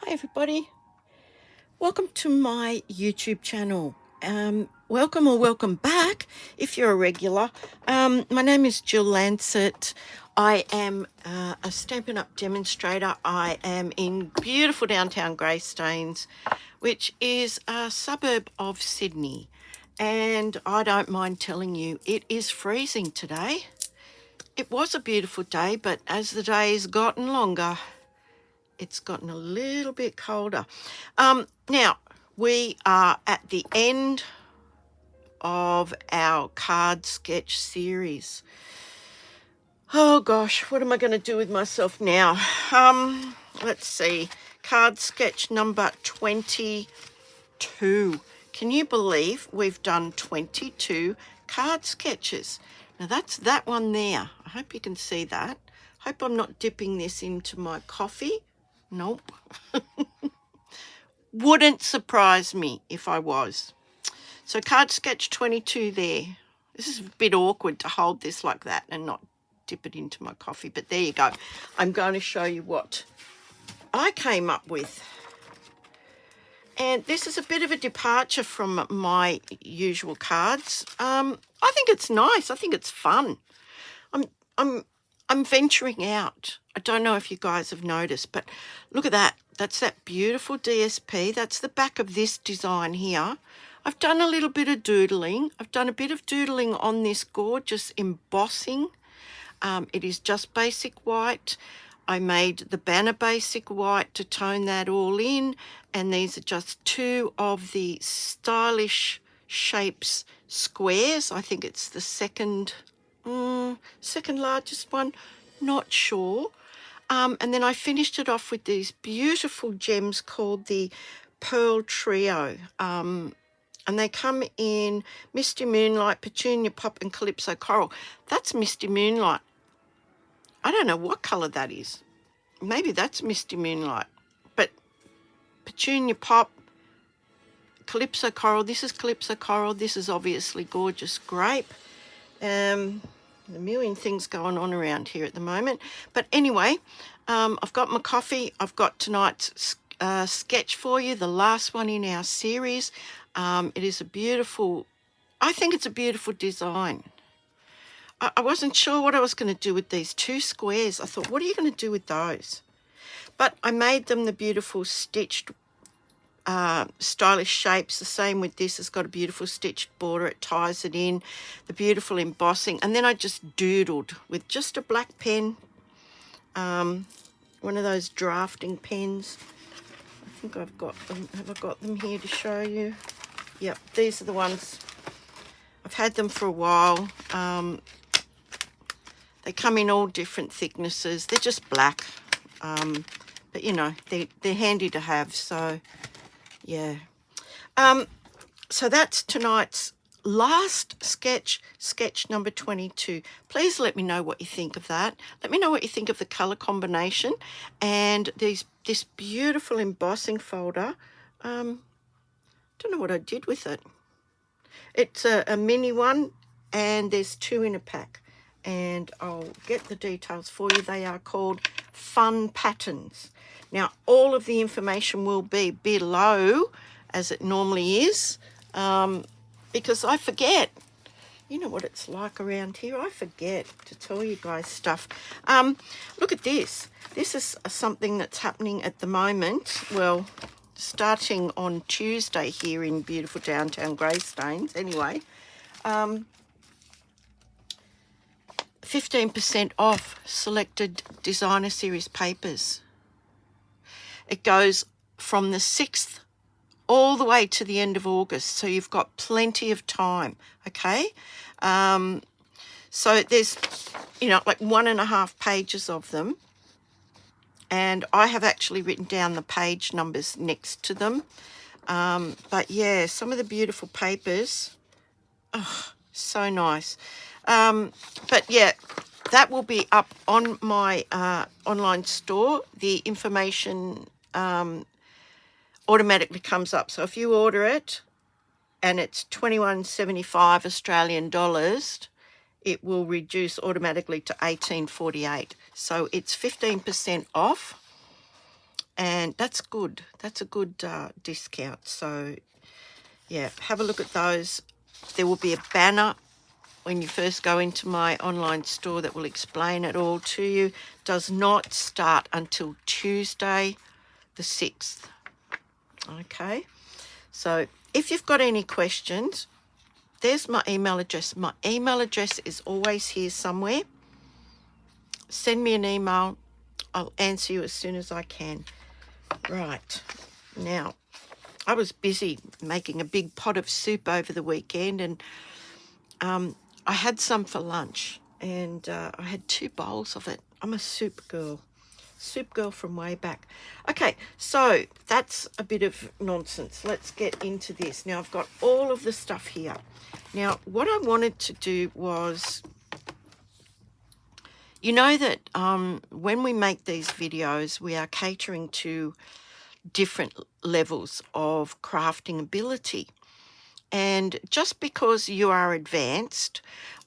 Hi everybody, welcome to my YouTube channel. Welcome or welcome back if you're a regular. My name is Jill Lancet. I am a Stampin' Up! Demonstrator. I am in beautiful downtown Greystanes, which is a suburb of Sydney. And I don't mind telling you, it is freezing today. It was a beautiful day, but as the day's gotten longer, it's gotten a little bit colder. Now, we are at the end of our card sketch series. Oh gosh, what am I going to do with myself now? Let's see. Card sketch number 22. Can you believe we've done 22 card sketches? Now that's that one there. I hope you can see that. Hope I'm not dipping this into my coffee. Nope. Wouldn't surprise me if I was. So card sketch 22 there. This is a bit awkward to hold this like that and not dip it into my coffee, but there you go. I'm going to show you what I came up with. And this is a bit of a departure from my usual cards. I think it's nice. I think it's fun. I'm venturing out. I don't know if you guys have noticed, but look at that. That's that beautiful DSP. That's the back of this design here. I've done a little bit of doodling. I've done a bit of doodling on this gorgeous embossing. It is just basic white. I made the banner basic white to tone that all in. And these are just two of the stylish shapes squares. I think it's the second largest one, not sure. And then I finished it off with these beautiful gems called the Pearl Trio. And they come in Misty Moonlight, Petunia Pop, and Calypso Coral. That's Misty Moonlight. I don't know what colour that is. Maybe that's Misty Moonlight. But Petunia Pop, Calypso Coral, this is Calypso Coral. This is obviously Gorgeous Grape. A million things going on around here at the moment. But anyway, I've got my coffee. I've got tonight's sketch for you, the last one in our series. It is a beautiful, I think it's a beautiful design. I wasn't sure what I was going to do with these two squares. I thought, what are you going to do with those? But I made them the beautiful stitched stylish shapes. The same with this. It's got a beautiful stitched border. It ties it in. The beautiful embossing. And then I just doodled with just a black pen. One of those drafting pens. I think I've got them. Have I got them here to show you? Yep, these are the ones. I've had them for a while. They come in all different thicknesses. They're just black. But you know, they're handy to have. So yeah. So that's tonight's last sketch number 22. Please let me know what you think of that. Let me know what you think of the color combination and this beautiful embossing folder. Don't know what I did with it. It's a mini one, and there's two in a pack, and I'll get the details for you. They are called Fun Patterns. Now, all of the information will be below, as it normally is, because I forget. You know what it's like around here. I forget to tell you guys stuff. Look at this. This is something that's happening at the moment. Well, starting on Tuesday here in beautiful downtown Greystanes. Anyway, 15% off selected designer series papers. It goes from the 6th all the way to the end of August, so you've got plenty of time, okay? So there's, you know, like 1.5 pages of them, and I have actually written down the page numbers next to them. But yeah, some of the beautiful papers, oh, so nice. But yeah, that will be up on my online store. The information automatically comes up. So if you order it and it's $21.75 Australian dollars, it will reduce automatically to $18.48. So it's 15% off. and that's good. That's a good discount. So yeah, have a look at those. There will be a banner when you first go into my online store that will explain it all to you. Does not start until Tuesday the 6th. Okay, so if you've got any questions, there's my email address. My email address is always here somewhere. Send me an email. I'll answer you as soon as I can. Right, now I was busy making a big pot of soup over the weekend, and I had some for lunch, and I had 2 bowls of it. I'm a soup girl from way back. Okay, so that's a bit of nonsense. Let's get into this. Now, I've got all of the stuff here. Now, what I wanted to do was, you know that when we make these videos, we are catering to different levels of crafting ability. And just because you are advanced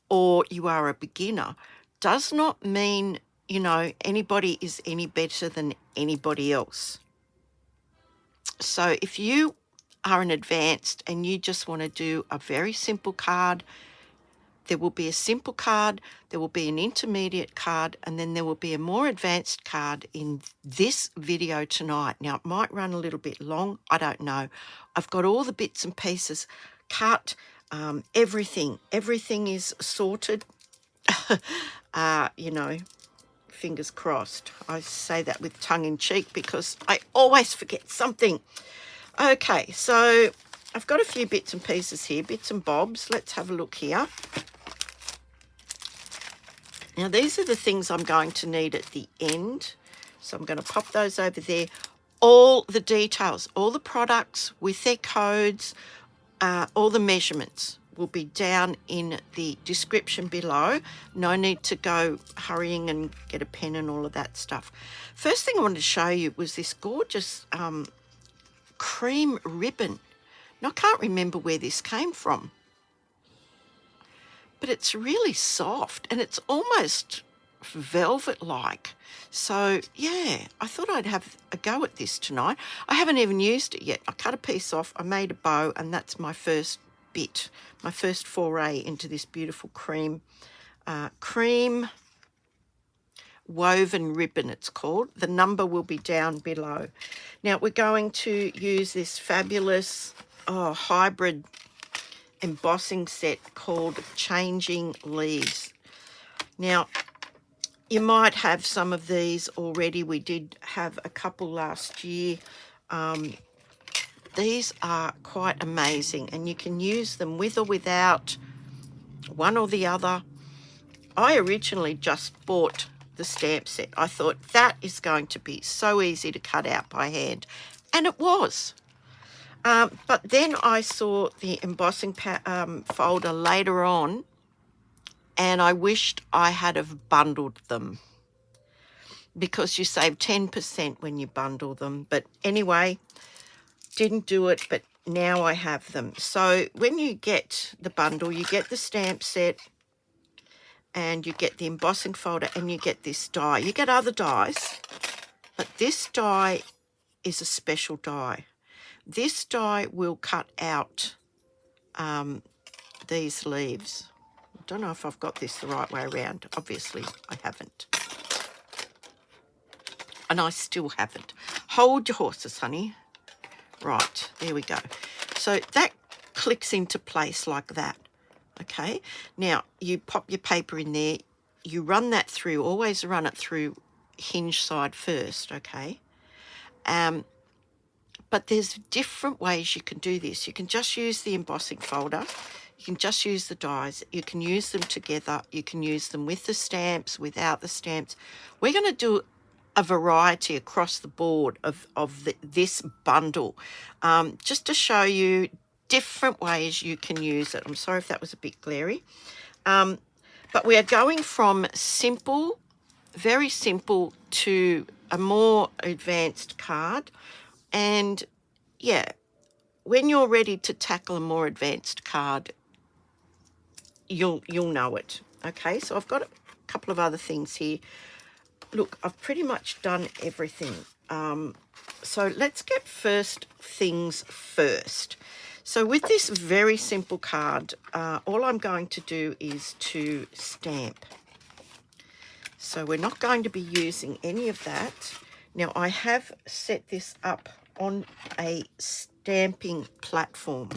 or you are a beginner does not mean, you know, anybody is any better than anybody else. So if you are an advanced and you just want to do a very simple card, there will be a simple card, there will be an intermediate card, and then there will be a more advanced card in this video tonight. Now, it might run a little bit long, I don't know. I've got all the bits and pieces cut, everything is sorted. You know, fingers crossed. I say that with tongue in cheek because I always forget something. Okay, so I've got a few bits and pieces here, bits and bobs. Let's have a look here. Now, these are the things I'm going to need at the end. So I'm going to pop those over there. All the details, all the products with their codes, all the measurements will be down in the description below. No need to go hurrying and get a pen and all of that stuff. First thing I wanted to show you was this gorgeous cream ribbon. Now, I can't remember where this came from, but it's really soft and it's almost velvet-like. So, yeah, I thought I'd have a go at this tonight. I haven't even used it yet. I cut a piece off, I made a bow, and that's my first bit, my first foray into this beautiful cream woven ribbon, it's called. The number will be down below. Now, we're going to use this fabulous hybrid embossing set called Changing Leaves. Now, you might have some of these already. We did have a couple last year. These are quite amazing, and you can use them with or without, one or the other. I originally just bought the stamp set. I thought that is going to be so easy to cut out by hand, and it was. But then I saw the embossing folder later on, and I wished I had have bundled them, because you save 10% when you bundle them. But anyway, didn't do it, but now I have them. So when you get the bundle, you get the stamp set, and you get the embossing folder, and you get this die. You get other dies, but this die is a special die. This die will cut out these leaves. I don't know if I've got this the right way around. Obviously, I haven't. And I still haven't. Hold your horses, honey. Right, there we go. So that clicks into place like that. Okay, now you pop your paper in there. You run that through. Always run it through hinge side first, okay? But there's different ways you can do this. You can just use the embossing folder. You can just use the dies. You can use them together. You can use them with the stamps, without the stamps. We're going to do a variety across the board of this bundle, just to show you different ways you can use it. I'm sorry if that was a bit glary. But we are going from simple, very simple, to a more advanced card. And yeah, when you're ready to tackle a more advanced card, you'll know it. Okay, so I've got a couple of other things here. Look, I've pretty much done everything. So let's get first things first. So with this very simple card, all I'm going to do is to stamp. So we're not going to be using any of that. Now I have set this up on a stamping platform.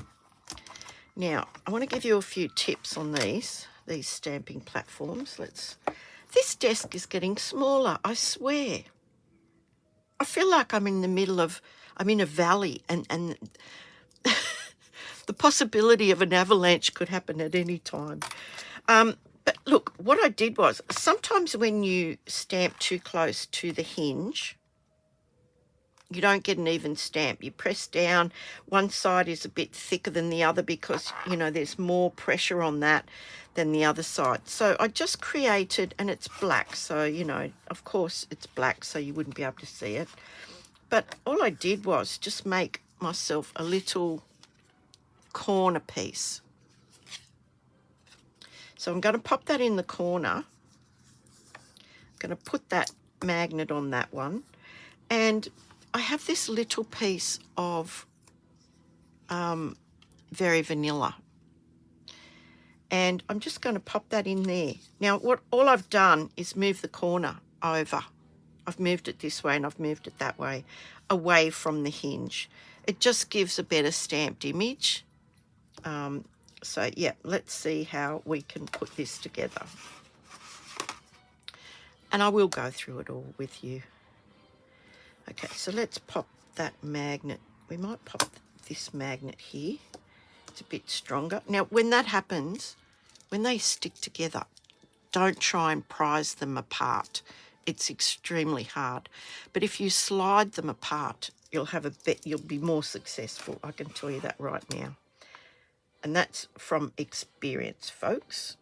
Now I want to give you a few tips on these stamping platforms. This desk is getting smaller, I swear. I feel like I'm in a valley and the possibility of an avalanche could happen at any time. But look, what I did was, sometimes when you stamp too close to the hinge, you don't get an even stamp. You press down, one side is a bit thicker than the other because, you know, there's more pressure on that than the other side. So I just created, and it's black, so, you know, of course it's black, so you wouldn't be able to see it. But all I did was just make myself a little corner piece. So I'm going to pop that in the corner. I'm going to put that magnet on that one. And I have this little piece of Very Vanilla. And I'm just going to pop that in there. Now, all I've done is move the corner over. I've moved it this way and I've moved it that way, away from the hinge. It just gives a better stamped image. So, yeah, let's see how we can put this together. And I will go through it all with you. Okay, so let's pop that magnet. We might pop this magnet here. It's a bit stronger. Now, when that happens, when they stick together, don't try and prise them apart. It's extremely hard. But if you slide them apart, you'll be more successful. I can tell you that right now. And that's from experience, folks.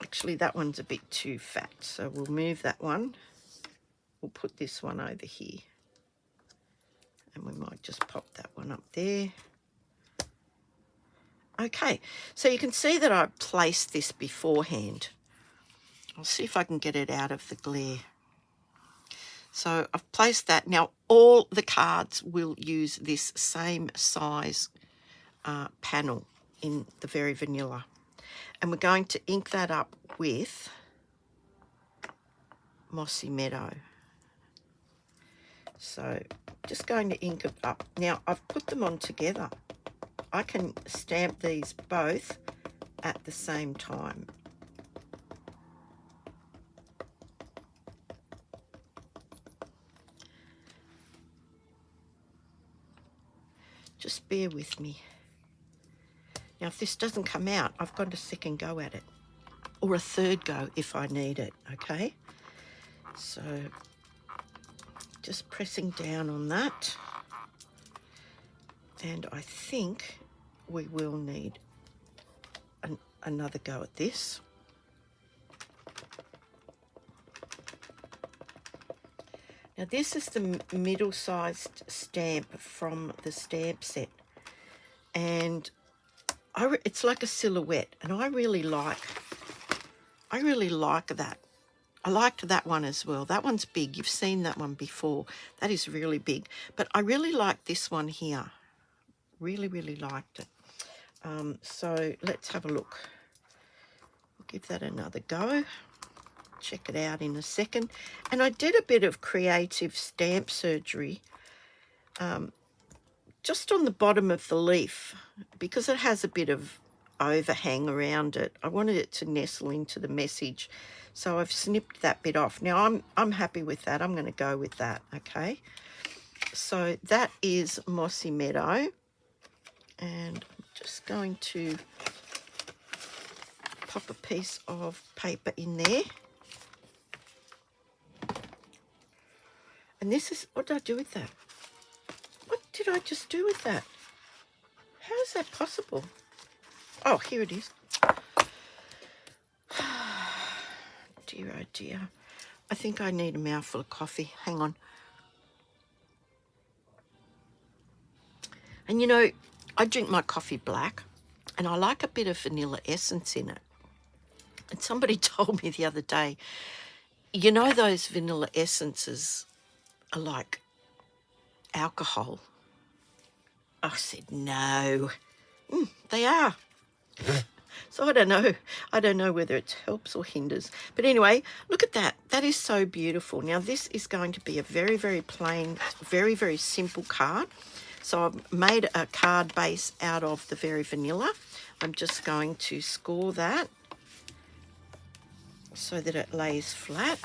Actually, that one's a bit too fat, so we'll move that one. We'll put this one over here. And we might just pop that one up there. Okay, so you can see that I placed this beforehand. I'll see if I can get it out of the glare. So I've placed that. Now, all the cards will use this same size panel in the Very Vanilla. And we're going to ink that up with Mossy Meadow. So just going to ink it up. Now, I've put them on together. I can stamp these both at the same time. Just bear with me. Now, if this doesn't come out, I've got a second go at it, or a third go if I need it, okay? So just pressing down on that. And I think we will need another go at this. Now, this is the middle-sized stamp from the stamp set. And it's like a silhouette, and I really like that. I liked that one as well. That one's big. You've seen that one before. That is really big. But I really like this one here. Really, really liked it. So let's have a look. I'll give that another go. Check it out in a second. And I did a bit of creative stamp surgery just on the bottom of the leaf, because it has a bit of overhang around it. I wanted it to nestle into the message, so I've snipped that bit off. Now I'm happy with that. I'm going to go with that. Okay, so that is Mossy Meadow, and I'm just going to pop a piece of paper in there. And this is, what did I do with that? What did I just do with that? How is that possible? Oh, here it is. Dear, oh dear. I think I need a mouthful of coffee. Hang on. And you know, I drink my coffee black, and I like a bit of vanilla essence in it. And somebody told me the other day, you know those vanilla essences are like alcohol. I said, no. They are. So I don't know. I don't know whether it helps or hinders. But anyway, look at that. That is so beautiful. Now, this is going to be a very, very plain, very, very simple card. So I've made a card base out of the Very Vanilla. I'm just going to score that so that it lays flat.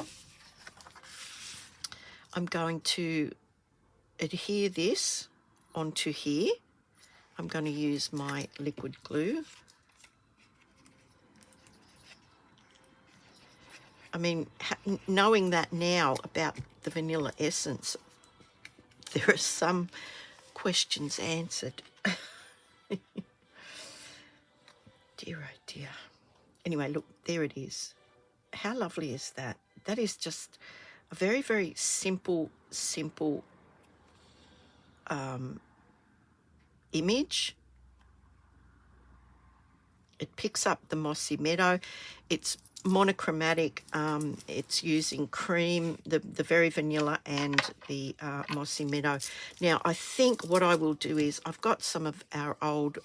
I'm going to adhere this onto here. I'm going to use my liquid glue. I mean, knowing that now about the vanilla essence, there are some questions answered. Dear, oh dear. Anyway, look, there it is. How lovely is that? That is just a very, very simple image. It picks up the mossy meadow. It's monochromatic. It's using cream, the Very Vanilla and the mossy meadow. Now, I think what I will do is I've got some of our old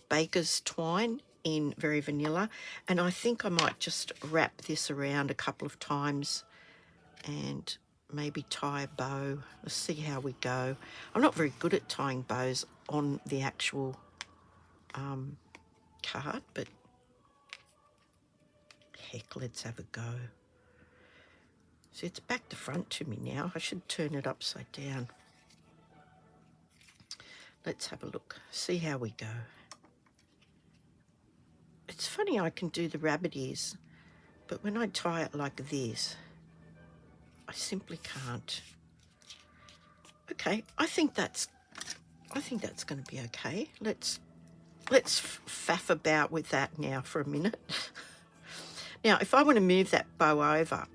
baker's twine in Very Vanilla, and I think I might just wrap this around a couple of times and maybe tie a bow. Let's see how we go. I'm not very good at tying bows on the actual card, but heck, let's have a go. See, it's back to front to me now. I should turn it upside down. Let's have a look, see how we go. It's funny, I can do the rabbit ears, but when I tie it like this, I simply can't. Okay, I think that's going to be okay. Let's faff about with that now for a minute. Now, if I want to move that bow over,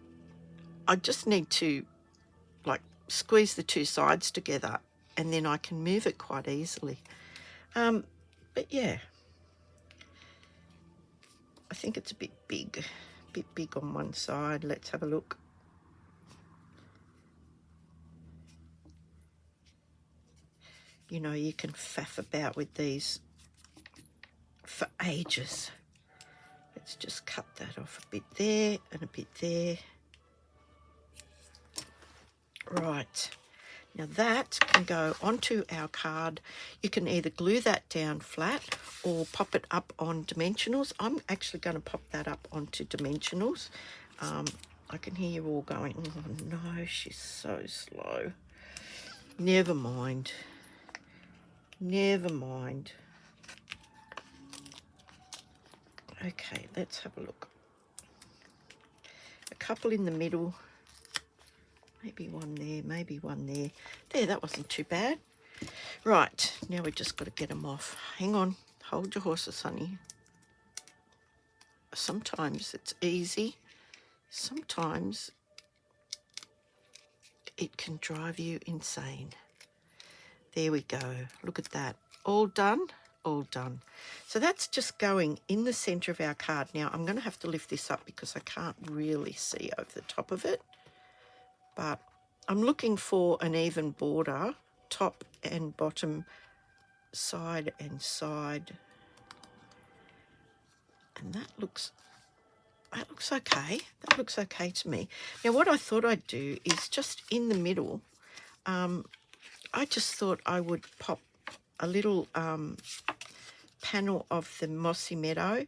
I just need to like squeeze the two sides together, and then I can move it quite easily. But yeah, I think it's a bit big on one side. Let's have a look. You know, you can faff about with these for ages. Let's just cut that off a bit there and a bit there. Right, now that can go onto our card. You can either glue that down flat or pop it up on dimensionals. I'm actually going to pop that up onto dimensionals. I can hear you all going, oh no, she's so slow. Never mind. Never mind. Okay, let's have a look. A couple in the middle. Maybe one there, maybe one there. There, that wasn't too bad. Right, now we just got to get them off. Hang on, hold your horses, honey. Sometimes it's easy. Sometimes it can drive you insane. There we go. Look at that. All done. All done. So that's just going in the center of our card. Now I'm going to have to lift this up because I can't really see over the top of it, but I'm looking for an even border, top and bottom, side and side, and that looks okay. That looks okay to me. Now what I thought I'd do is just in the middle, I just thought I would pop a little panel of the mossy meadow,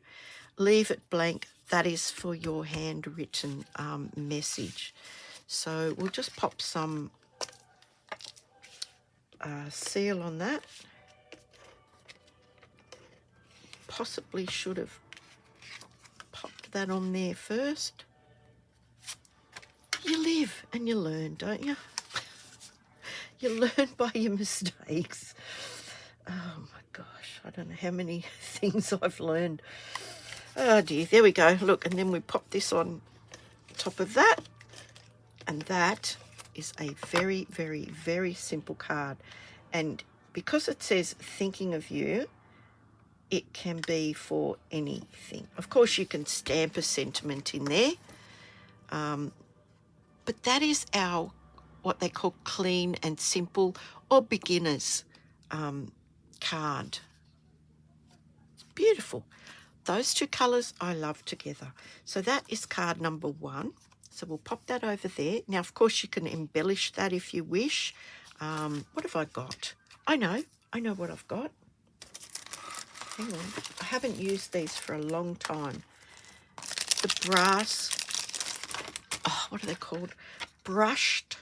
leave it blank. That is for your handwritten message. So we'll just pop some seal on that. Possibly should have popped that on there first. You live and you learn, don't you? You learn by your mistakes. Oh my gosh, I don't know how many things I've learned. Oh dear, there we go. Look, and then we pop this on top of that. And that is a very, very, very simple card. And because it says thinking of you, it can be for anything. Of course, you can stamp a sentiment in there. But that is our what they call clean and simple or beginners card. It's beautiful. Those two colours I love together. So that is card number 1. So we'll pop that over there. Now, of course, you can embellish that if you wish. What have I got? I know what I've got. Hang on. I haven't used these for a long time. The brass, oh, what are they called? Brushed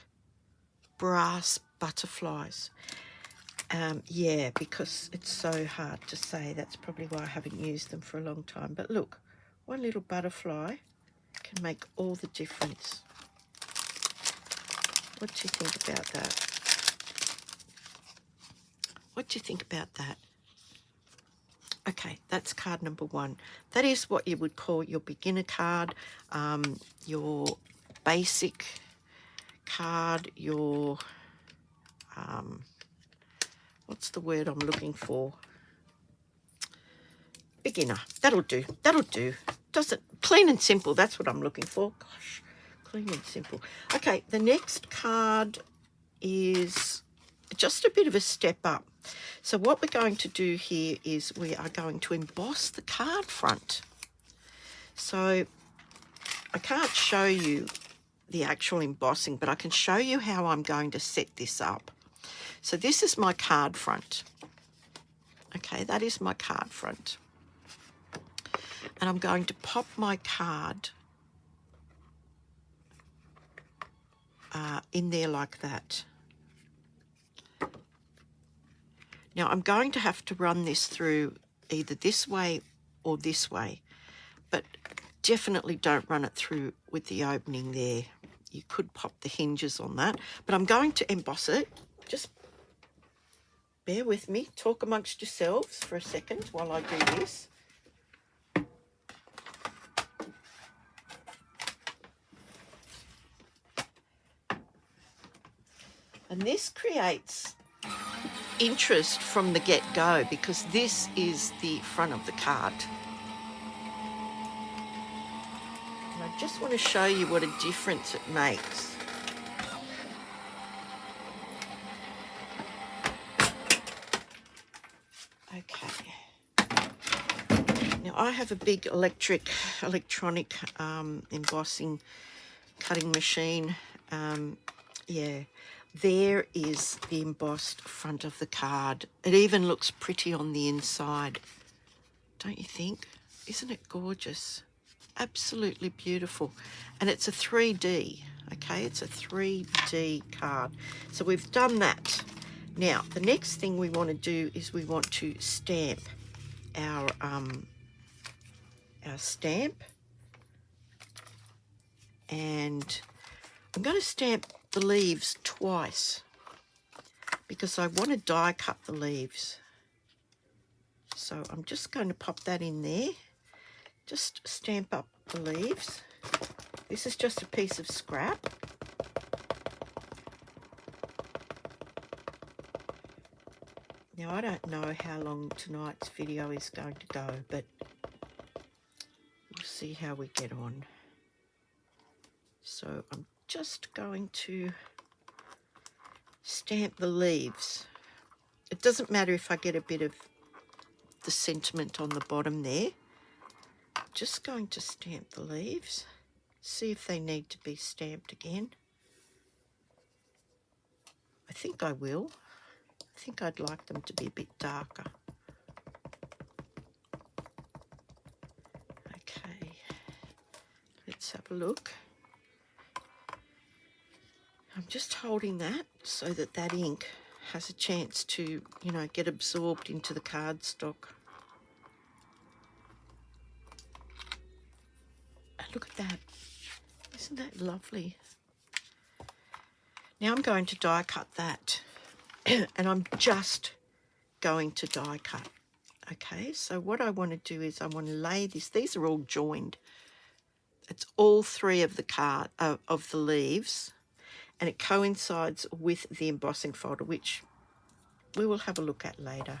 brass butterflies. Yeah, because it's so hard to say. That's probably why I haven't used them for a long time. But look, one little butterfly can make all the difference. What do you think about that? What do you think about that? Okay, that's card number 1. That is what you would call your beginner card, your basic card, your... what's the word I'm looking for? Beginner. That'll do. That'll do. Doesn't clean and simple. That's what I'm looking for. Gosh, clean and simple. Okay, the next card is just a bit of a step up. So what we're going to do here is we are going to emboss the card front. So I can't show you the actual embossing, but I can show you how I'm going to set this up. So this is my card front. Okay, that is my card front. And I'm going to pop my card in there like that. Now I'm going to have to run this through either this way or this way, but definitely don't run it through with the opening there. You could pop the hinges on that, but I'm going to emboss it. Just bear with me, talk amongst yourselves for a second while I do this. And this creates interest from the get-go because this is the front of the card. And I just want to show you what a difference it makes. Okay. Now I have a big electronic embossing cutting machine. Yeah. There is the embossed front of the card. It even looks pretty on the inside. Don't you think? Isn't it gorgeous? Absolutely beautiful. And it's a 3D, okay? It's a 3D card. So we've done that. Now, the next thing we want to do is we want to stamp our stamp. And I'm going to stamp the leaves twice because I want to die cut the leaves. So I'm just going to pop that in there. Just stamp up the leaves. This is just a piece of scrap. Now I don't know how long tonight's video is going to go, but we'll see how we get on. So I'm just going to stamp the leaves. It doesn't matter if I get a bit of the sentiment on the bottom there. Just going to stamp the leaves, see if they need to be stamped again. I think I will. I think I'd like them to be a bit darker. Okay, let's have a look. I'm just holding that so that that ink has a chance to, you know, get absorbed into the cardstock. And look at that. Isn't that lovely? Now I'm going to die cut that. And I'm just going to die cut. Okay, so what I want to do is I want to lay this. These are all joined. It's all 3 of the of the leaves. And it coincides with the embossing folder, which we will have a look at later.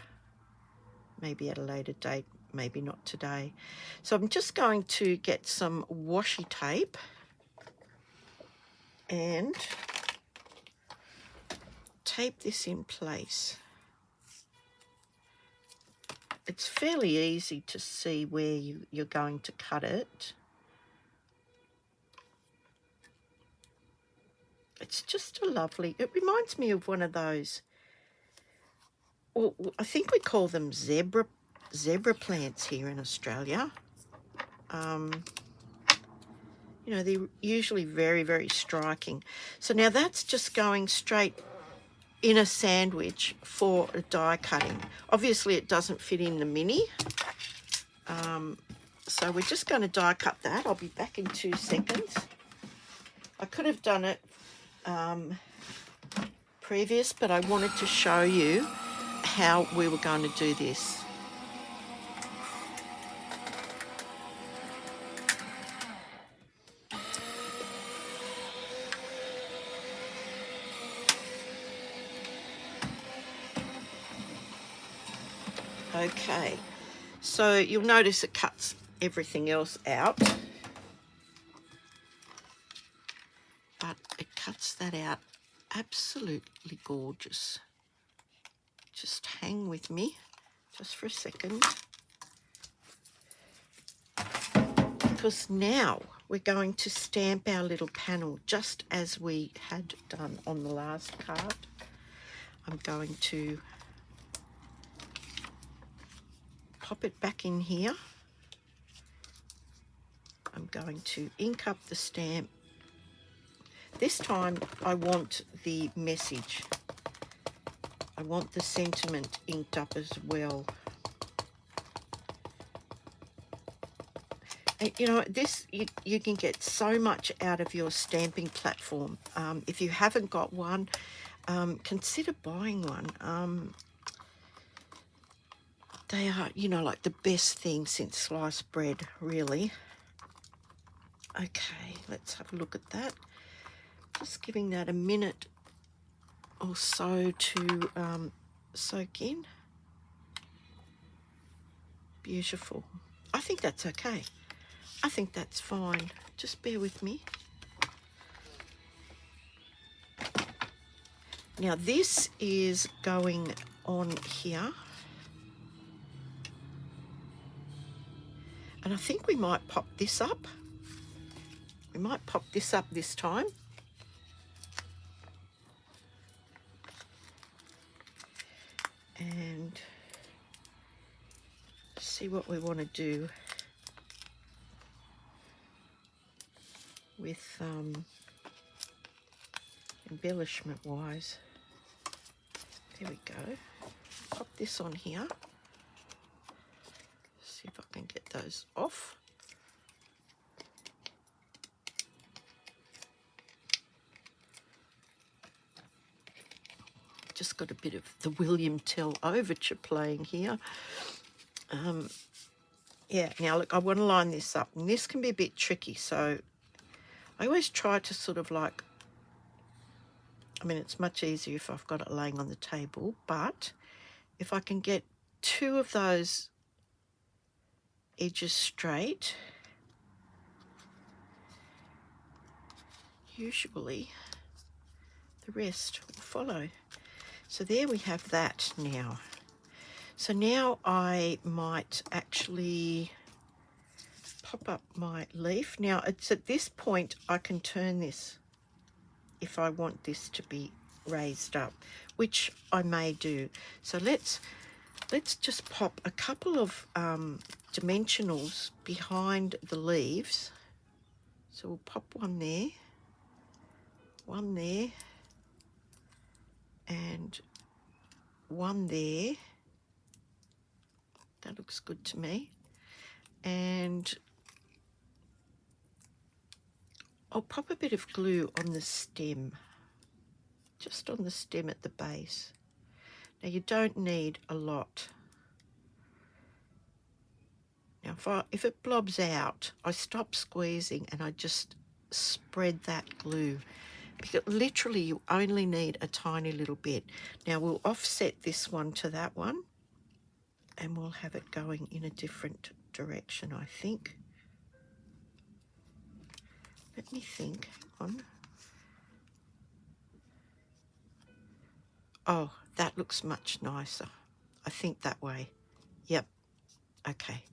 Maybe at a later date, maybe not today. So I'm just going to get some washi tape and tape this in place. It's fairly easy to see where you're going to cut it. It's just a lovely, it reminds me of one of those, well, I think we call them zebra plants here in Australia. You know, they're usually very, very striking. So now that's just going straight in a sandwich for a die cutting. Obviously it doesn't fit in the mini. So we're just going to die cut that. I'll be back in 2 seconds. I could have done it previous, but I wanted to show you how we were going to do this. Okay, so you'll notice it cuts everything else out, but it cuts that out absolutely gorgeous. Just hang with me just for a second, because now we're going to stamp our little panel just as we had done on the last card. I'm going to pop it back in here. I'm going to ink up the stamp. This time I want the message. I want the sentiment inked up as well. And, you know, this, you can get so much out of your stamping platform. If you haven't got one, consider buying one. They are, you know, like the best thing since sliced bread, really. Okay, let's have a look at that. Just giving that a minute or so to soak in. Beautiful. I think that's okay. I think that's fine. Just bear with me. Now this is going on here. And I think we might pop this up. We might pop this up this time. And see what we want to do with embellishment wise. There we go. Pop this on here. See if I can get those off. Just got a bit of the William Tell overture playing here. Yeah, now look, I want to line this up, and this can be a bit tricky, so I always try to sort of like, I mean, it's much easier if I've got it laying on the table, but if I can get 2 of those edges straight, usually the rest will follow. So there we have that now. So now I might actually pop up my leaf. Now it's at this point I can turn this if I want this to be raised up, which I may do. So let's just pop a couple of dimensionals behind the leaves. So we'll pop one there, and one there. That looks good to me. And I'll pop a bit of glue on the stem, just on the stem at the base. Now you don't need a lot. Now if it blobs out, I stop squeezing and I just spread that glue, because literally you only need a tiny little bit. Now we'll offset this one to that one, and we'll have it going in a different direction, I think. Let me think. Hang on. Oh, that looks much nicer. I think that way. Yep. Okay.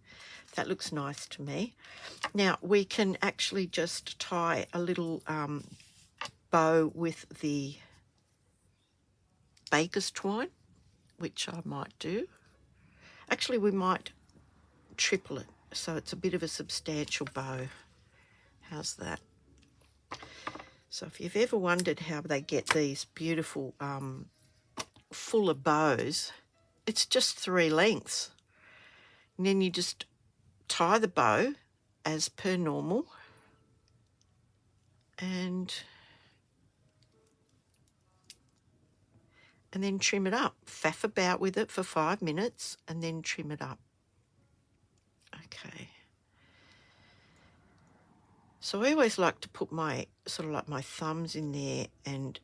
That looks nice to me. Now, we can actually just tie a little bow with the baker's twine, which I might do. Actually, we might triple it, so it's a bit of a substantial bow. How's that? So if you've ever wondered how they get these beautiful fuller bows, it's just 3 lengths. And then you just tie the bow as per normal and then trim it up. Faff about with it for 5 minutes and then trim it up. Okay. So I always like to put my sort of like my thumbs in there and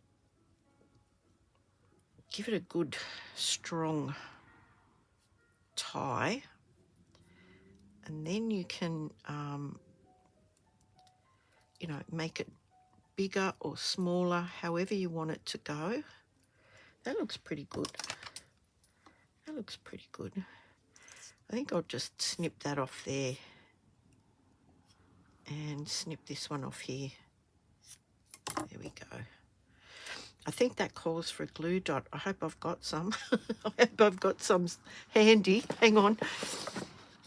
give it a good strong tie, and then you can you know, make it bigger or smaller, however you want it to go. That looks pretty good. That looks pretty good. I think I'll just snip that off there and snip this one off here. There we go. I think that calls for a glue dot. I hope I've got some. I hope I've got some handy. Hang on.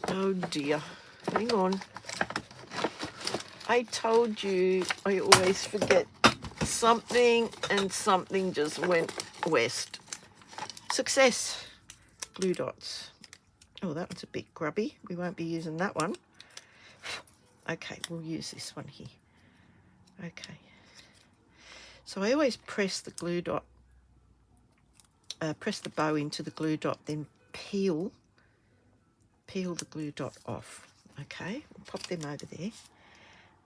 Oh dear. Hang on. I told you I always forget something, and something just went west. Success. Glue dots. Oh, that one's a bit grubby. We won't be using that one. Okay, we'll use this one here. Okay. So I always press the glue dot, press the bow into the glue dot, then peel the glue dot off. Okay, we'll pop them over there.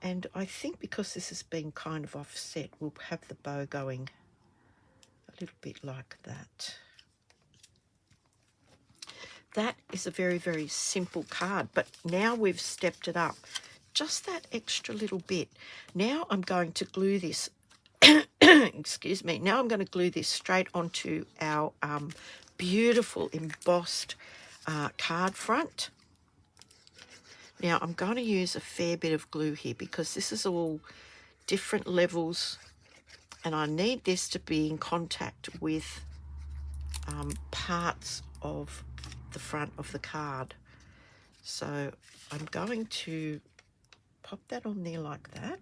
And I think because this has been kind of offset, we'll have the bow going a little bit like that. That is a very, very simple card, but now we've stepped it up just that extra little bit. Now I'm going to glue this, excuse me, now I'm going to glue this straight onto our beautiful embossed card front. Now I'm going to use a fair bit of glue here because this is all different levels and I need this to be in contact with parts of the front of the card. So I'm going to pop that on there like that.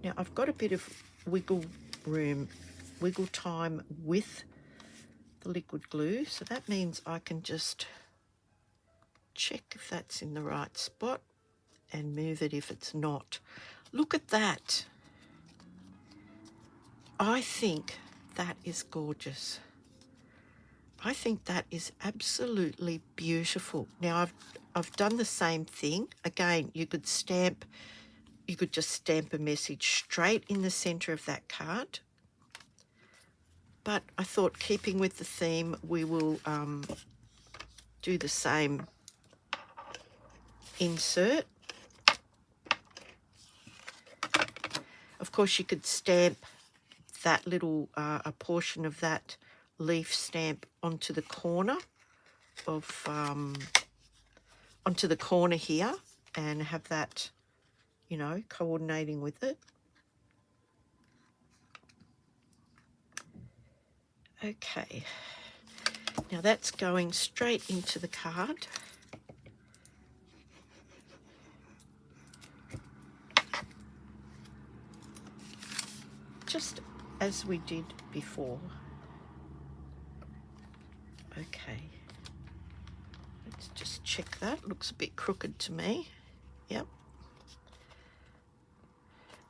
Now I've got a bit of wiggle time with the liquid glue, so that means I can just check if that's in the right spot and move it if it's not. Look at that. I think that is gorgeous. I think that is absolutely beautiful. Now I've done the same thing. Again, you could just stamp a message straight in the center of that card. But I thought, keeping with the theme, we will do the same insert. Of course, you could stamp that little, a portion of that leaf stamp onto the corner of, onto the corner here and have that, you know, coordinating with it. Okay, now that's going straight into the card. Just as we did before. Okay, let's just check that. Looks a bit crooked to me. Yep.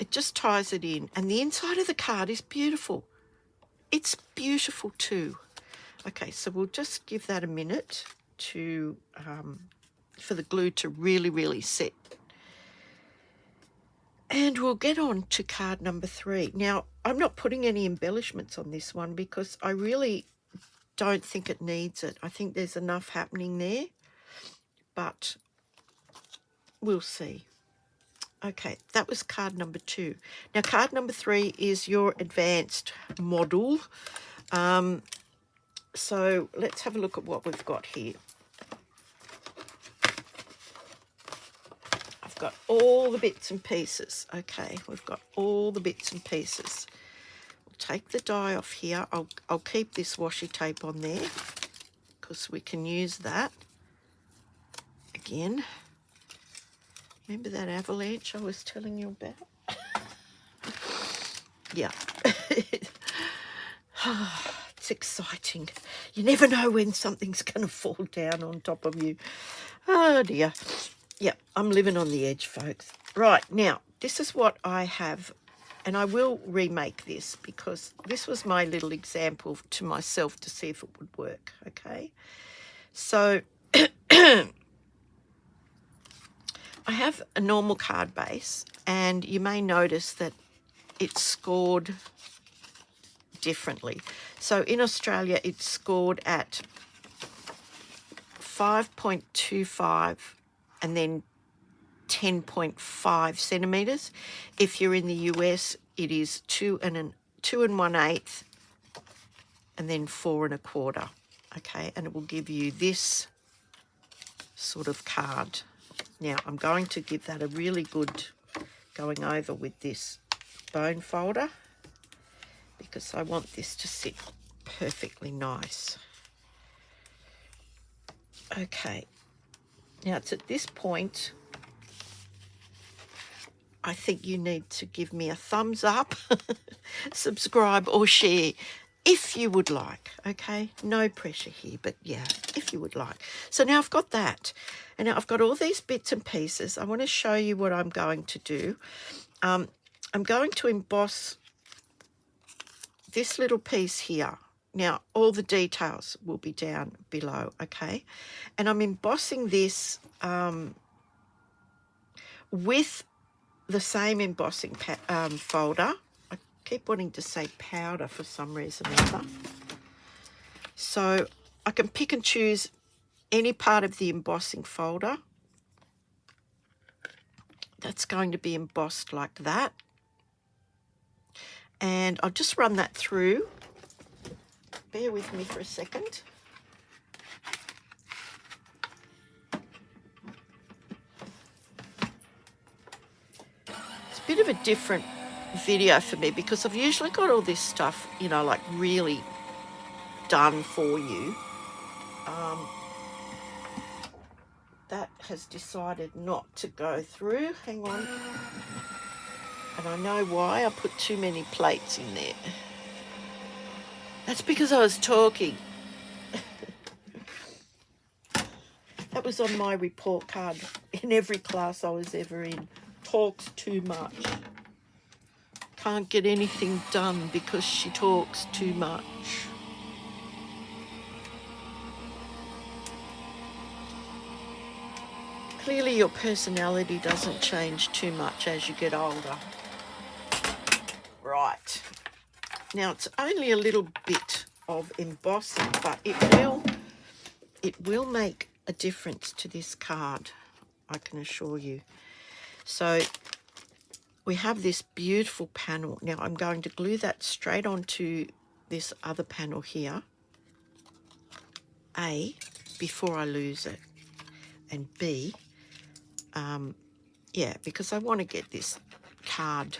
It just ties it in, and the inside of the card is beautiful. It's beautiful too. Okay, so we'll just give that a minute to for the glue to really set. And we'll get on to card number 3. Now, I'm not putting any embellishments on this one because I really don't think it needs it. I think there's enough happening there, but we'll see. Okay, that was card number 2. Now, card number 3 is your advanced model. So let's have a look at what we've got here. I've got all the bits and pieces. Okay, we've got all the bits and pieces. We'll take the die off here. I'll keep this washi tape on there because we can use that again. Remember that avalanche I was telling you about? Yeah. It's exciting. You never know when something's going to fall down on top of you. Oh, dear. Yeah, I'm living on the edge, folks. Right, now, this is what I have, and I will remake this because this was my little example to myself to see if it would work, okay? So I have a normal card base, and you may notice that it's scored differently. So in Australia, it's scored at 5.25 and then 10.5 centimetres. If you're in the US, it is 2 1/8 and then 4 1/4. Okay, and it will give you this sort of card. Now, I'm going to give that a really good going over with this bone folder because I want this to sit perfectly nice. Okay, now it's at this point I think you need to give me a thumbs up, subscribe or share if you would like, okay? No pressure here, but yeah, if you would like. So now I've got that, and now I've got all these bits and pieces. I want to show you what I'm going to do. I'm going to emboss this little piece here. Now, all the details will be down below, okay? And I'm embossing this with the same embossing folder. I keep wanting to say powder for some reason or other. So I can pick and choose any part of the embossing folder. That's going to be embossed like that. And I'll just run that through. Bear with me for a second. It's a bit of a different video for me because I've usually got all this stuff, you know, like really done for you. That has decided not to go through. Hang on. And I know why. I put too many plates in there. That's because I was talking. That was on my report card in every class I was ever in. Talks too much. Can't get anything done because she talks too much. Clearly your personality doesn't change too much as you get older. Right. Now it's only a little bit of embossing, but it will make a difference to this card, I can assure you. So we have this beautiful panel. Now I'm going to glue that straight onto this other panel here. A, before I lose it, and B, yeah, because I want to get this card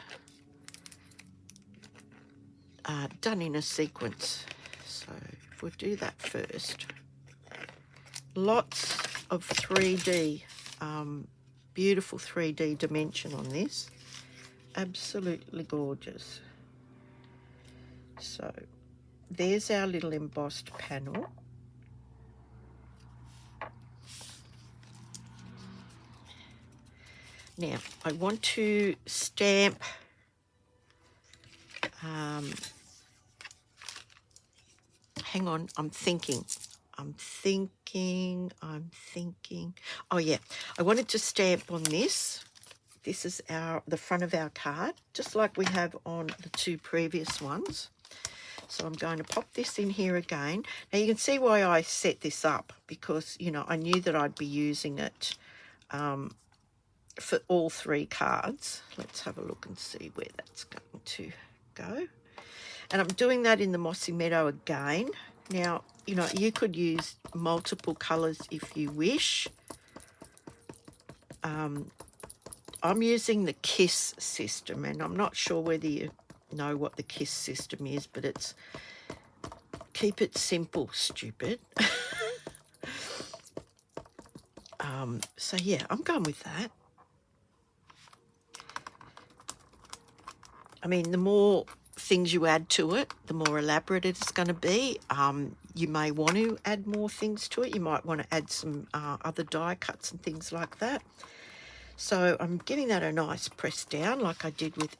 done in a sequence. So if we do that first, lots of 3D, beautiful 3D dimension on this, absolutely gorgeous. So there's our little embossed panel. Now, I want to stamp hang on, I'm thinking. Oh yeah, I wanted to stamp on this. This is the front of our card, just like we have on the two previous ones. So I'm going to pop this in here again. Now you can see why I set this up, because, you know, I knew that I'd be using it for all three cards. Let's have a look and see where that's going to go. And I'm doing that in the Mossy Meadow again. Now, you know, you could use multiple colours if you wish. I'm using the KISS system, and I'm not sure whether you know what the KISS system is, but it's keep it simple, stupid. So yeah, I'm going with that. I mean, the more things you add to it, the more elaborate it's going to be. You may want to add more things to it. You might want to add some other die cuts and things like that. So I'm giving that a nice press down like I did with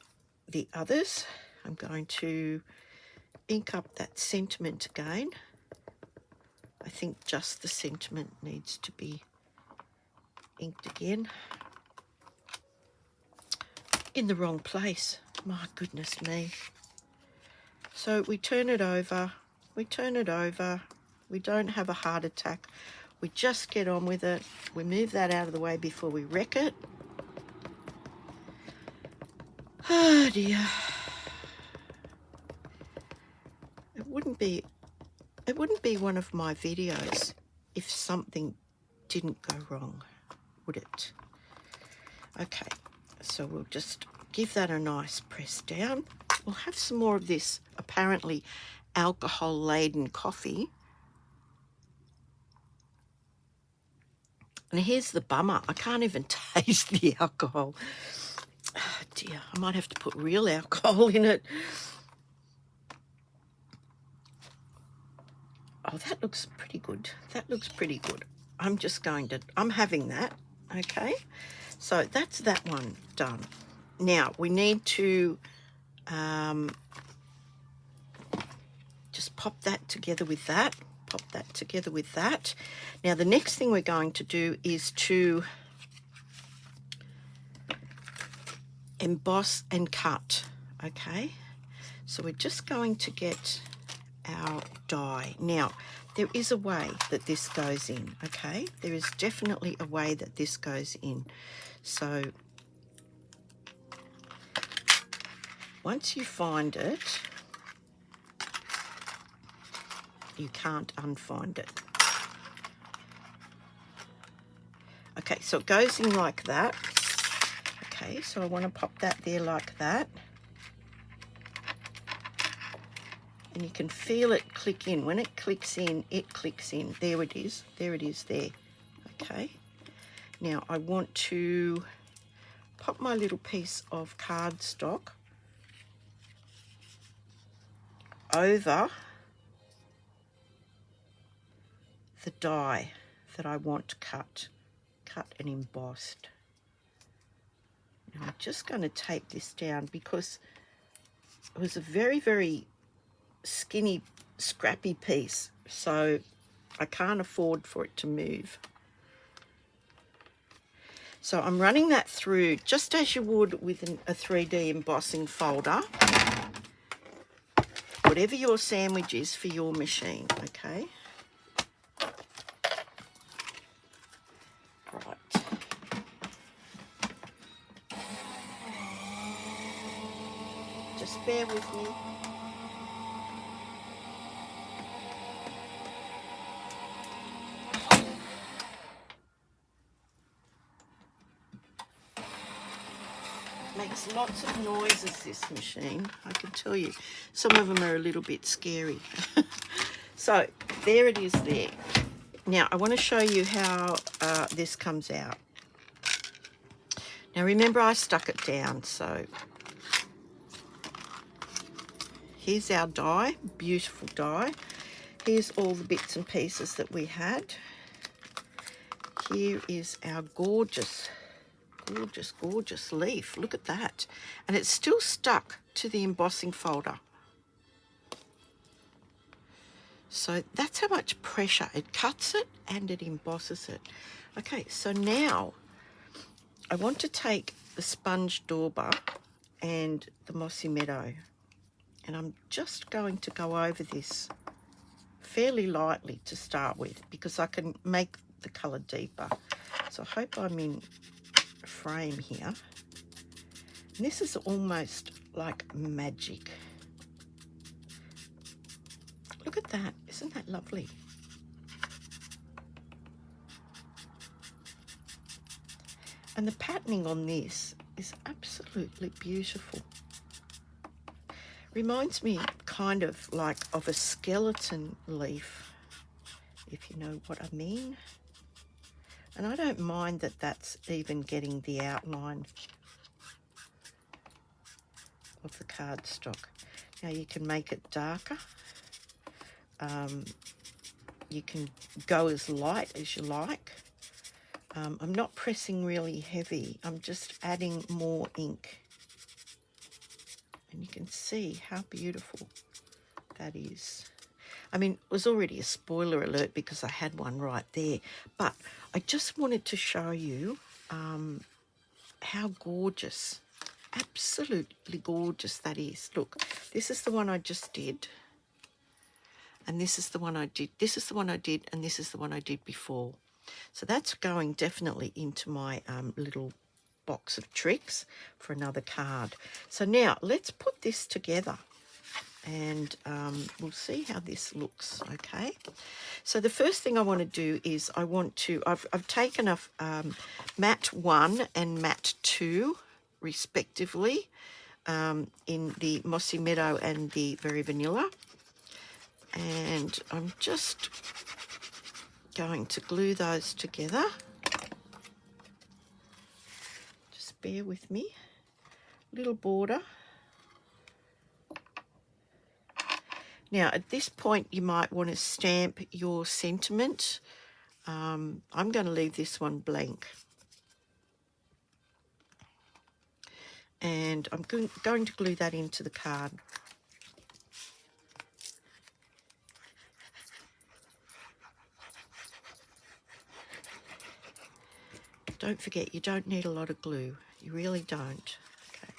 the others. I'm going to ink up that sentiment again. I think just the sentiment needs to be inked again. In the wrong place. My goodness me. So we turn it over, we turn it over, we don't have a heart attack, we just get on with it, we move that out of the way before we wreck it. Oh dear. It wouldn't be one of my videos if something didn't go wrong, would it? Okay, so we'll just give that a nice press down. We'll have some more of this apparently alcohol-laden coffee. And here's the bummer. I can't even taste the alcohol. Oh dear, I might have to put real alcohol in it. Oh, that looks pretty good. That looks pretty good. I'm having that, okay? So that's that one done. Now, we need to just pop that together with that. Pop that together with that. Now, the next thing we're going to do is to emboss and cut, okay? So we're just going to get our die. Now, there is a way that this goes in, okay? There is definitely a way that this goes in. So once you find it, you can't unfind it. Okay, so it goes in like that. Okay, so I want to pop that there like that. And you can feel it click in. When it clicks in, it clicks in. There it is. There it is there. Okay. Now I want to pop my little piece of cardstock over the die that I want cut and embossed. Now I'm just going to tape this down because it was a very, very skinny, scrappy piece, so I can't afford for it to move. So I'm running that through just as you would with a 3D embossing folder, whatever your sandwich is for your machine, okay? Right. Just bear with me. Makes lots of noises, this machine, I can tell you. Some of them are a little bit scary. So there it is there. Now I want to show you how this comes out. Now remember I stuck it down, so here's our die, beautiful die. Here's all the bits and pieces that we had. Here is our gorgeous leaf. Look at that. And it's still stuck to the embossing folder. So that's how much pressure. It cuts it and it embosses it. Okay, so now I want to take the sponge dauber and the Mossy Meadow, and I'm just going to go over this fairly lightly to start with because I can make the colour deeper. So I hope I'm in frame here. And this is almost like magic. that. Isn't that lovely? And the patterning on this is absolutely beautiful. Reminds me kind of like of a skeleton leaf, if you know what I mean. And I don't mind that that's even getting the outline of the cardstock. Now you can make it darker. You can go as light as you like. I'm not pressing really heavy. I'm just adding more ink. And you can see how beautiful that is. I mean, it was already a spoiler alert because I had one right there. But I just wanted to show you how gorgeous, absolutely gorgeous that is. Look, this is the one I just did. And this is the one I did. This is the one I did. And this is the one I did before. So that's going definitely into my little box of tricks for another card. So now let's put this together and we'll see how this looks. Okay, so the first thing I want to do is I've taken a matte 1 and matte 2 respectively in the Mossy Meadow and the Very Vanilla, and I'm just going to glue those together. Just bear with me. Little border. Now at this point you might want to stamp your sentiment. I'm going to leave this one blank. And I'm going to glue that into the card. Don't forget, you don't need a lot of glue. You really don't. Okay,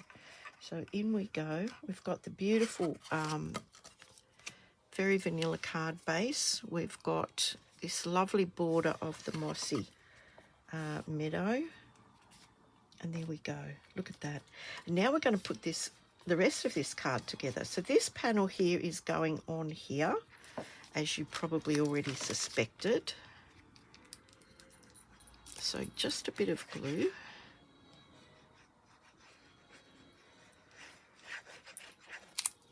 so in we go. We've got the beautiful Very Vanilla card base. We've got this lovely border of the Mossy Meadow. And there we go. Look at that. And now we're going to put the rest of this card together. So this panel here is going on here, as you probably already suspected. So just a bit of glue.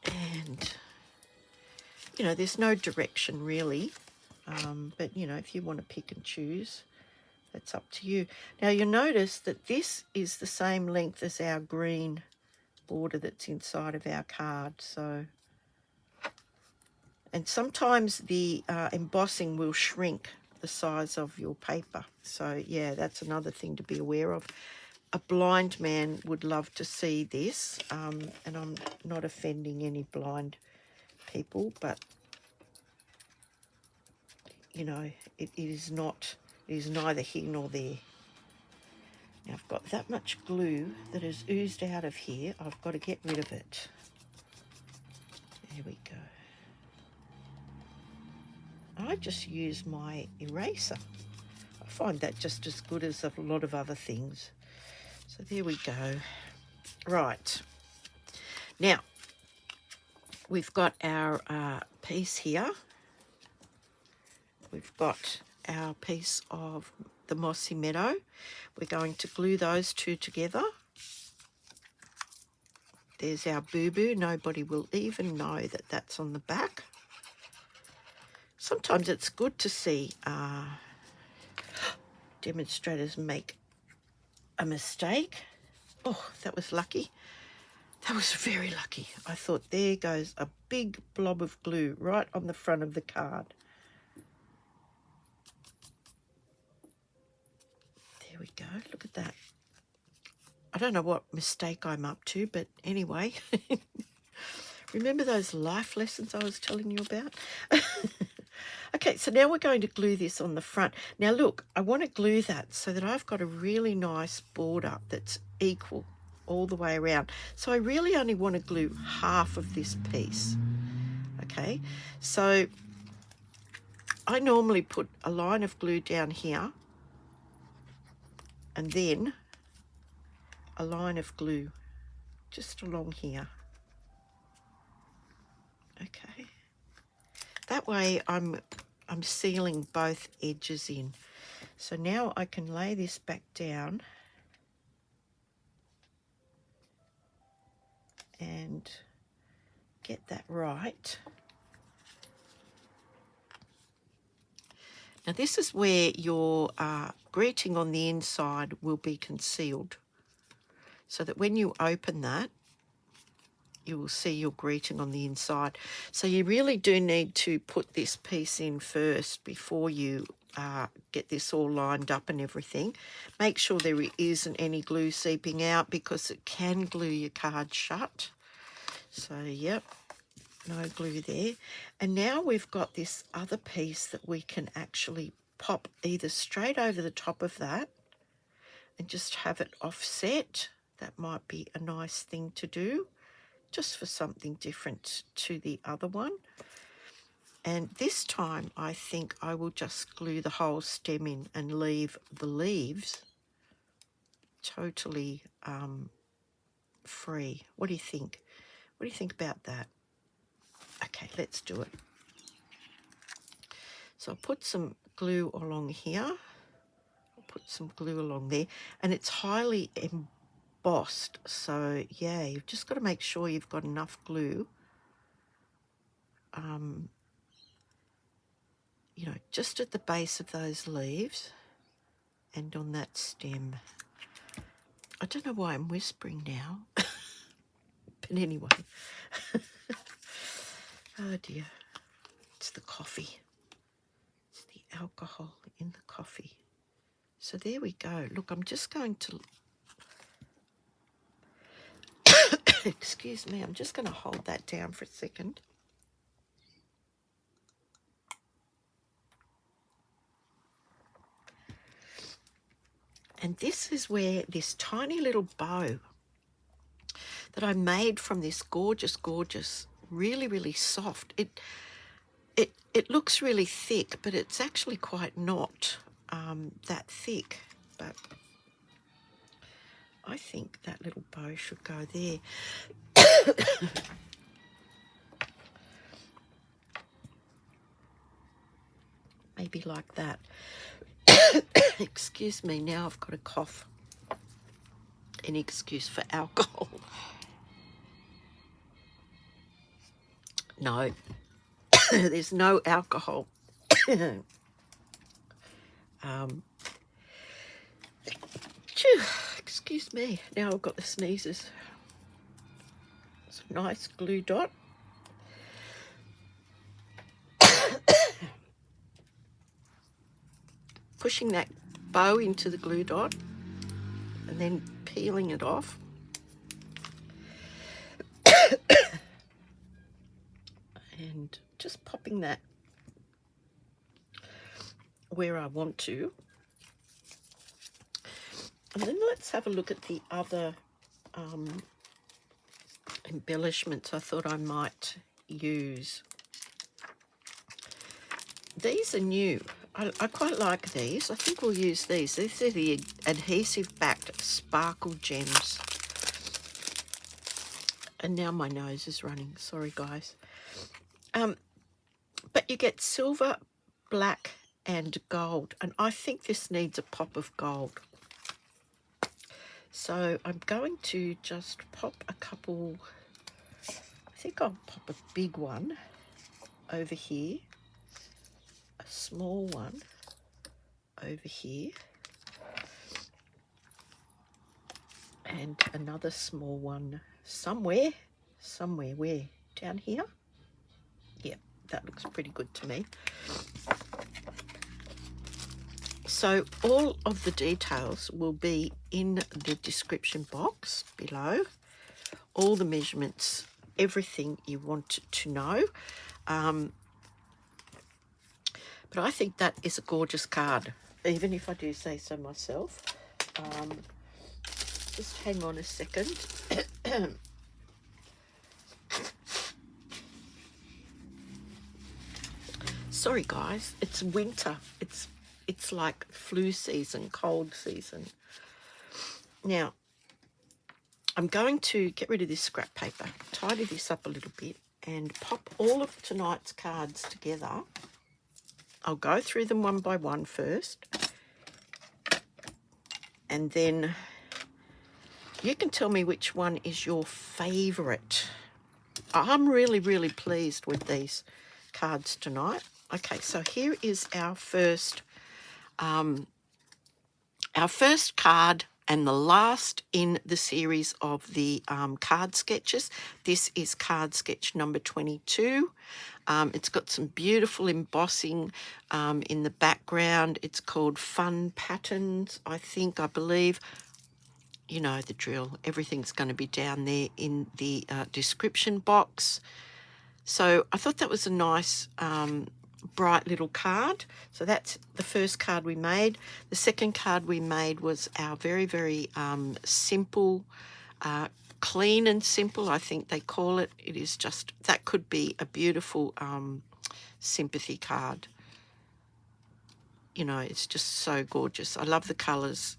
And, you know, there's no direction really. But, you know, if you want to pick and choose, that's up to you. Now you'll notice that this is the same length as our green border that's inside of our card. So, and sometimes the embossing will shrink the size of your paper. So yeah, that's another thing to be aware of. A blind man would love to see this, and I'm not offending any blind people, but you know, it is neither here nor there. Now I've got that much glue that has oozed out of here. I've got to get rid of it. There we go. I just use my eraser. I find that just as good as a lot of other things. So there we go. Right. Now, we've got our piece here. We've got our piece of the Mossy Meadow. We're going to glue those two together. There's our boo-boo. Nobody will even know that that's on the back. Sometimes it's good to see demonstrators make a mistake. Oh, that was lucky. That was very lucky. I thought, there goes a big blob of glue right on the front of the card. There we go. Look at that. I don't know what mistake I'm up to, but anyway. Remember those life lessons I was telling you about? Okay, so now we're going to glue this on the front. Now look, I want to glue that so that I've got a really nice border that's equal all the way around. So I really only want to glue half of this piece. Okay, so I normally put a line of glue down here and then a line of glue just along here. Okay, That way I'm sealing both edges in. So now I can lay this back down and get that right. Now this is where your greeting on the inside will be concealed, so that when you open that, you will see your greeting on the inside. So you really do need to put this piece in first before you get this all lined up and everything. Make sure there isn't any glue seeping out, because it can glue your card shut. So yep, no glue there. And now we've got this other piece that we can actually pop either straight over the top of that and just have it offset. That might be a nice thing to do, just for something different to the other one. And this time I think I will just glue the whole stem in and leave the leaves totally free. What do you think? What do you think about that? Okay, let's do it. So I'll put some glue along here. I'll put some glue along there. And it's highly embossed. So, yeah, you've just got to make sure you've got enough glue. You know, just at the base of those leaves and on that stem. I don't know why I'm whispering now. But anyway. Oh, dear. It's the coffee. It's the alcohol in the coffee. So there we go. Look, I'm just going to... Excuse me. I'm just going to hold that down for a second. And this is where this tiny little bow that I made from this gorgeous, gorgeous, really, really soft. It looks really thick, but it's actually quite not that thick. But I think that little bow should go there. Maybe like that. Excuse me, now I've got a cough. Any excuse for alcohol. No, there's no alcohol. Excuse me, now I've got the sneezes. It's a nice glue dot. Pushing that bow into the glue dot and then peeling it off. And just popping that where I want to. And then let's have a look at the other embellishments I thought I might use. These are new. I quite like these. I think we'll use these. These are the adhesive-backed sparkle gems. And now my nose is running. Sorry, guys. But you get silver, black, and gold. And I think this needs a pop of gold. So I'm going to just pop a couple. I think I'll pop a big one over here. A small one over here. And another small one somewhere. Somewhere, where? Down here? Yeah, that looks pretty good to me. So all of the details will be in the description box below. All the measurements, everything you want to know. But I think that is a gorgeous card, even if I do say so myself. Just hang on a second. Sorry, guys, it's winter. It's like flu season, cold season. Now, I'm going to get rid of this scrap paper, tidy this up a little bit, and pop all of tonight's cards together. I'll go through them one by one first, and then you can tell me which one is your favourite. I'm really, really pleased with these cards tonight. Okay, so here is our first card and the last in the series of the card sketches. This is card sketch number 22. It's got some beautiful embossing in the background. It's called Fun Patterns, I believe. You know the drill. Everything's going to be down there in the description box. So I thought that was a nice bright little card. So that's the first card we made. The second card we made was our very, very simple, clean and simple, I think they call it. It is just, that could be a beautiful sympathy card. You know, it's just so gorgeous. I love the colours.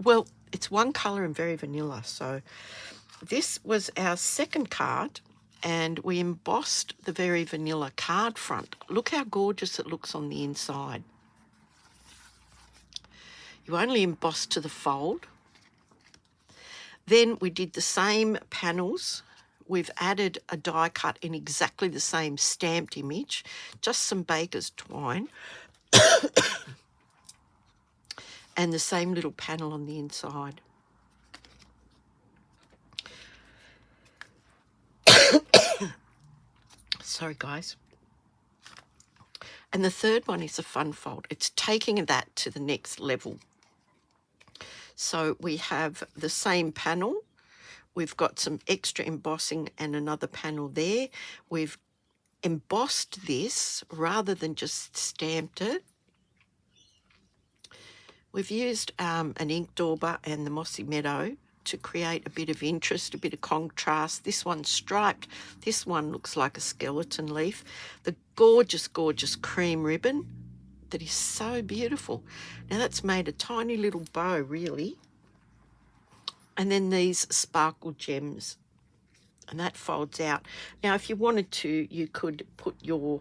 Well, it's one colour and very vanilla. So this was our second card, and we embossed the very vanilla card front. Look how gorgeous it looks on the inside. You only emboss to the fold. Then we did the same panels. We've added a die cut in exactly the same stamped image, just some baker's twine. And the same little panel on the inside. Sorry, guys. And the third one is a fun fold. It's taking that to the next level. So we have the same panel. We've got some extra embossing and another panel there. We've embossed this rather than just stamped it. We've used an ink dauber and the Mossy Meadow to create a bit of interest, a bit of contrast. This one's striped. This one looks like a skeleton leaf. The gorgeous, gorgeous cream ribbon that is so beautiful. Now that's made a tiny little bow, really. And then these sparkle gems, and that folds out. Now, if you wanted to, you could put your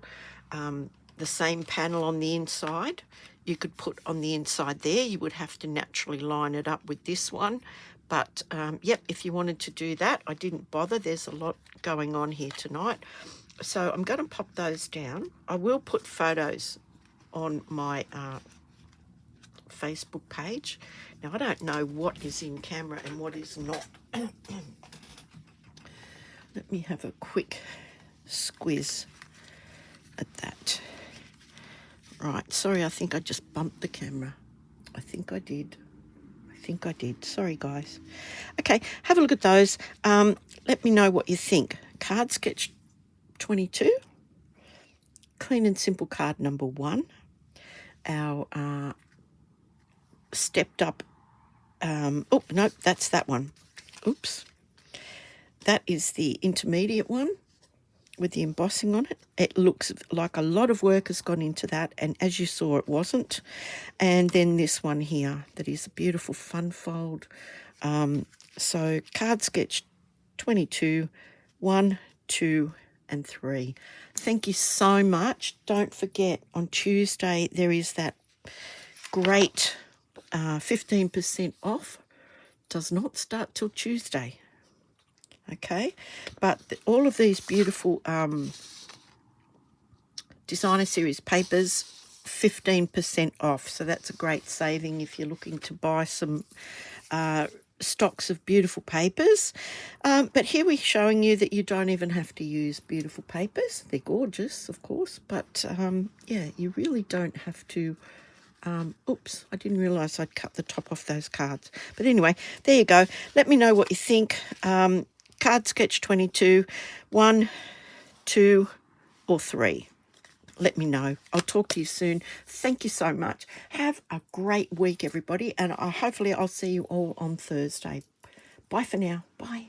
the same panel on the inside. You could put on the inside there. You would have to naturally line it up with this one. But, yep, if you wanted to do that, I didn't bother. There's a lot going on here tonight. So I'm going to pop those down. I will put photos on my Facebook page. Now, I don't know what is in camera and what is not. Let me have a quick squiz at that. Right, sorry, I think I just bumped the camera. I think I did. Sorry, guys. Okay, have a look at those. Let me know what you think. Card sketch 22. Clean and simple card number 1. Our stepped up. Oh, no, that's that one. Oops. That is the intermediate one with the embossing on it. It looks like a lot of work has gone into that, and as you saw, it wasn't. And then this one here, that is a beautiful fun fold. So card sketch 22, 1, 2, and 3. Thank you so much. Don't forget, on Tuesday there is that great 15% off. Does not start till Tuesday. Okay, but all of these beautiful designer series papers, 15% off. So that's a great saving if you're looking to buy some stocks of beautiful papers. But here we're showing you that you don't even have to use beautiful papers. They're gorgeous, of course, but yeah, you really don't have to. Oops, I didn't realise I'd cut the top off those cards. But anyway, there you go. Let me know what you think. Card sketch 22, 1, 2, or 3. Let me know. I'll talk to you soon. Thank you so much. Have a great week, everybody, and hopefully I'll see you all on Thursday. Bye for now. Bye.